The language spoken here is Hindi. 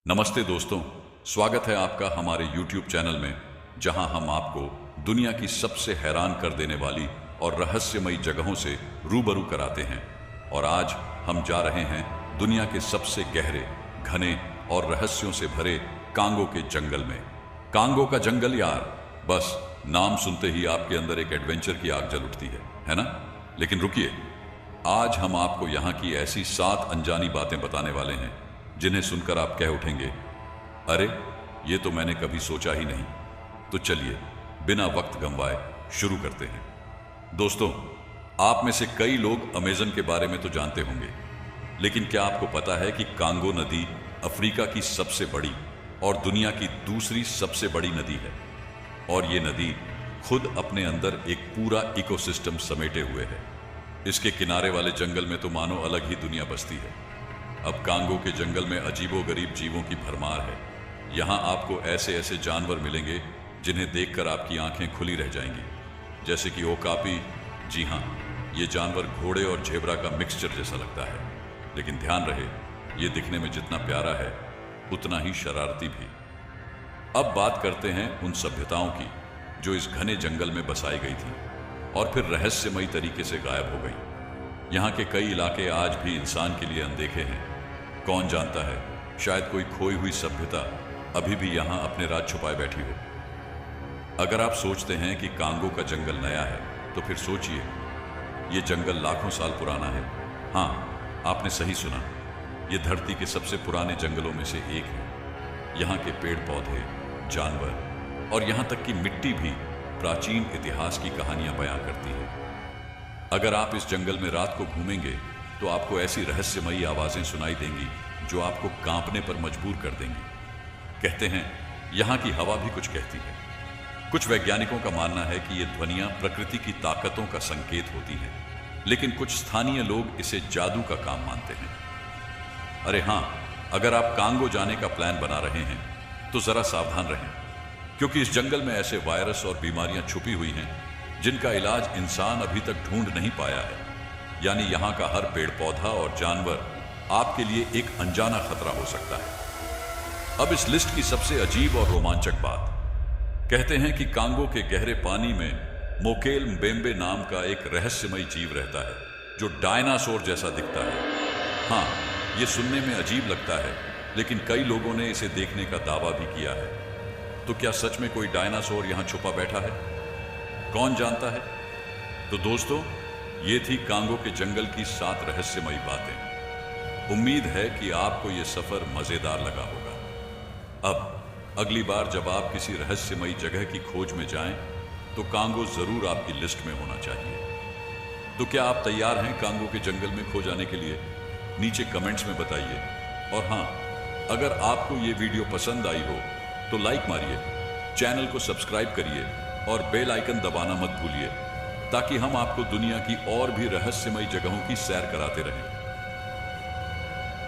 नमस्ते दोस्तों, स्वागत है आपका हमारे YouTube चैनल में, जहां हम आपको दुनिया की सबसे हैरान कर देने वाली और रहस्यमयी जगहों से रूबरू कराते हैं। और आज हम जा रहे हैं दुनिया के सबसे गहरे, घने और रहस्यों से भरे कांगो के जंगल में। कांगो का जंगल यार, बस नाम सुनते ही आपके अंदर एक एडवेंचर की आग जल उठती है ना? लेकिन रुकिए, आज हम आपको यहाँ की ऐसी 7 अनजानी बातें बताने वाले हैं जिन्हें सुनकर आप कह उठेंगे, अरे ये तो मैंने कभी सोचा ही नहीं। तो चलिए बिना वक्त गंवाए शुरू करते हैं। दोस्तों, आप में से कई लोग अमेज़न के बारे में तो जानते होंगे, लेकिन क्या आपको पता है कि कांगो नदी अफ्रीका की सबसे बड़ी और दुनिया की दूसरी सबसे बड़ी नदी है? और ये नदी खुद अपने अंदर एक पूरा इकोसिस्टम समेटे हुए है। इसके किनारे वाले जंगल में तो मानो अलग ही दुनिया बसती है। अब कांगो के जंगल में अजीबोगरीब जीवों की भरमार है। यहाँ आपको ऐसे ऐसे जानवर मिलेंगे जिन्हें देखकर आपकी आंखें खुली रह जाएंगी, जैसे कि ओकापी। जी हाँ, ये जानवर घोड़े और झेब्रा का मिक्सचर जैसा लगता है, लेकिन ध्यान रहे, ये दिखने में जितना प्यारा है उतना ही शरारती भी। अब बात करते हैं उन सभ्यताओं की जो इस घने जंगल में बसाई गई थी और फिर रहस्यमयी तरीके से गायब हो गई। यहाँ के कई इलाके आज भी इंसान के लिए अनदेखे हैं। कौन जानता है, शायद कोई खोई हुई सभ्यता अभी भी यहाँ अपने राज छुपाए बैठी हो। अगर आप सोचते हैं कि कांगो का जंगल नया है, तो फिर सोचिए, ये जंगल लाखों साल पुराना है। हाँ, आपने सही सुना, ये धरती के सबसे पुराने जंगलों में से एक है। यहाँ के पेड़ पौधे, जानवर और यहाँ तक कि मिट्टी भी प्राचीन इतिहास की कहानियां बयां करती है। अगर आप इस जंगल में रात को घूमेंगे तो आपको ऐसी रहस्यमयी आवाजें सुनाई देंगी जो आपको कांपने पर मजबूर कर देंगी। कहते हैं यहाँ की हवा भी कुछ कहती है। कुछ वैज्ञानिकों का मानना है कि ये ध्वनियां प्रकृति की ताकतों का संकेत होती हैं, लेकिन कुछ स्थानीय लोग इसे जादू का काम मानते हैं। अरे हाँ, अगर आप कांगो जाने का प्लान बना रहे हैं तो जरा सावधान रहें, क्योंकि इस जंगल में ऐसे वायरस और बीमारियां छुपी हुई हैं जिनका इलाज इंसान अभी तक ढूंढ नहीं पाया है। यानी यहाँ का हर पेड़ पौधा और जानवर आपके लिए एक अनजाना खतरा हो सकता है। अब इस लिस्ट की सबसे अजीब और रोमांचक बात, कहते हैं कि कांगो के गहरे पानी में मोकेल म्बेम्बे नाम का एक रहस्यमयी जीव रहता है जो डायनासोर जैसा दिखता है। हाँ, ये सुनने में अजीब लगता है, लेकिन कई लोगों ने इसे देखने का दावा भी किया है। तो क्या सच में कोई डायनासोर यहाँ छुपा बैठा है? कौन जानता है? तो दोस्तों, ये थी कांगो के जंगल की 7 रहस्यमयी बातें। उम्मीद है कि आपको ये सफर मजेदार लगा होगा। अब अगली बार जब आप किसी रहस्यमयी जगह की खोज में जाएं, तो कांगो जरूर आपकी लिस्ट में होना चाहिए। तो क्या आप तैयार हैं कांगो के जंगल में खो जाने के लिए? नीचे कमेंट्स में बताइए। और हाँ, अगर आपको ये वीडियो पसंद आई हो तो लाइक मारिए, चैनल को सब्सक्राइब करिए और बेल आइकन दबाना मत भूलिए, ताकि हम आपको दुनिया की और भी रहस्यमयी जगहों की सैर कराते रहें।